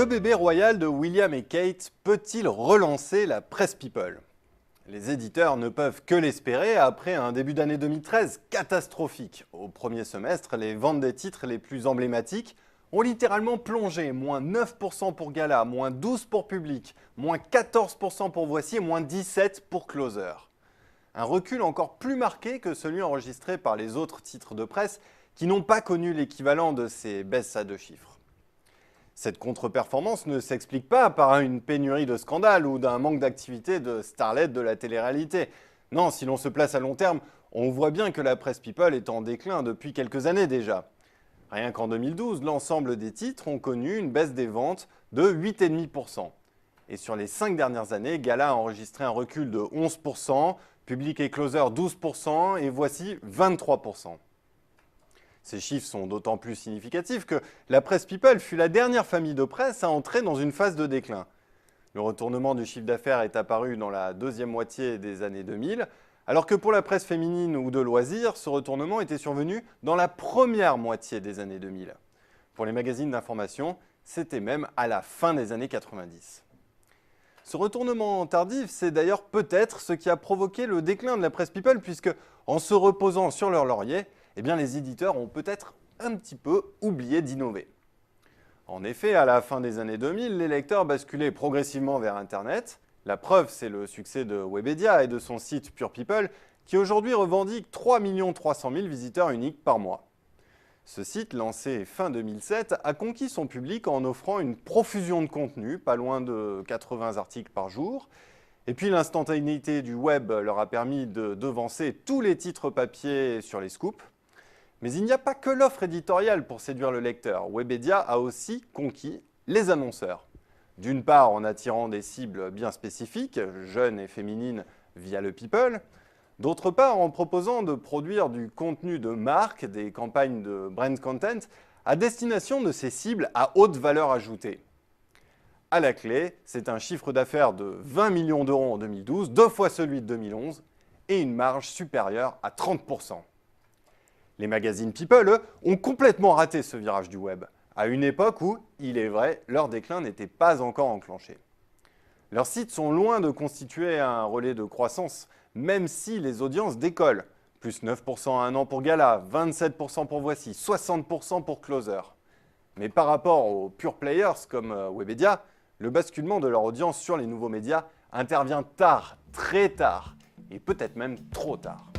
Le bébé royal de William et Kate peut-il relancer la presse people? Les éditeurs ne peuvent que l'espérer après un début d'année 2013 catastrophique. Au premier semestre, les ventes des titres les plus emblématiques ont littéralement plongé, moins 9% pour Gala, moins 12% pour Public, moins 14% pour Voici et moins 17% pour Closer. Un recul encore plus marqué que celui enregistré par les autres titres de presse qui n'ont pas connu l'équivalent de ces baisses à deux chiffres. Cette contre-performance ne s'explique pas par une pénurie de scandales ou d'un manque d'activité de starlet de la télé-réalité. Non, si l'on se place à long terme, on voit bien que la presse people est en déclin depuis quelques années déjà. Rien qu'en 2012, l'ensemble des titres ont connu une baisse des ventes de 8,5%. Et sur les 5 dernières années, Gala a enregistré un recul de 11%, Public et Closer 12% et Voici 23%. Ces chiffres sont d'autant plus significatifs que la presse people fut la dernière famille de presse à entrer dans une phase de déclin. Le retournement du chiffre d'affaires est apparu dans la deuxième moitié des années 2000, alors que pour la presse féminine ou de loisirs, ce retournement était survenu dans la première moitié des années 2000. Pour les magazines d'information, c'était même à la fin des années 90. Ce retournement tardif, c'est d'ailleurs peut-être ce qui a provoqué le déclin de la presse people, puisque en se reposant sur leur laurier, les éditeurs ont peut-être un petit peu oublié d'innover. En effet, à la fin des années 2000, les lecteurs basculaient progressivement vers Internet. La preuve, c'est le succès de Webedia et de son site Pure People, qui aujourd'hui revendique 3 300 000 visiteurs uniques par mois. Ce site, lancé fin 2007, a conquis son public en offrant une profusion de contenu, pas loin de 80 articles par jour. Et puis l'instantanéité du web leur a permis de devancer tous les titres papier sur les scoops. Mais il n'y a pas que l'offre éditoriale pour séduire le lecteur. Webedia a aussi conquis les annonceurs. D'une part en attirant des cibles bien spécifiques, jeunes et féminines via le People. D'autre part en proposant de produire du contenu de marque, des campagnes de brand content, à destination de ces cibles à haute valeur ajoutée. À la clé, c'est un chiffre d'affaires de 20 millions d'euros en 2012, 2 fois celui de 2011, et une marge supérieure à 30%. Les magazines People, eux, ont complètement raté ce virage du web, à une époque où, il est vrai, leur déclin n'était pas encore enclenché. Leurs sites sont loin de constituer un relais de croissance, même si les audiences décollent. Plus 9% à un an pour Gala, 27% pour Voici, 60% pour Closer. Mais par rapport aux pure players comme Webedia, le basculement de leur audience sur les nouveaux médias intervient tard, très tard, et peut-être même trop tard.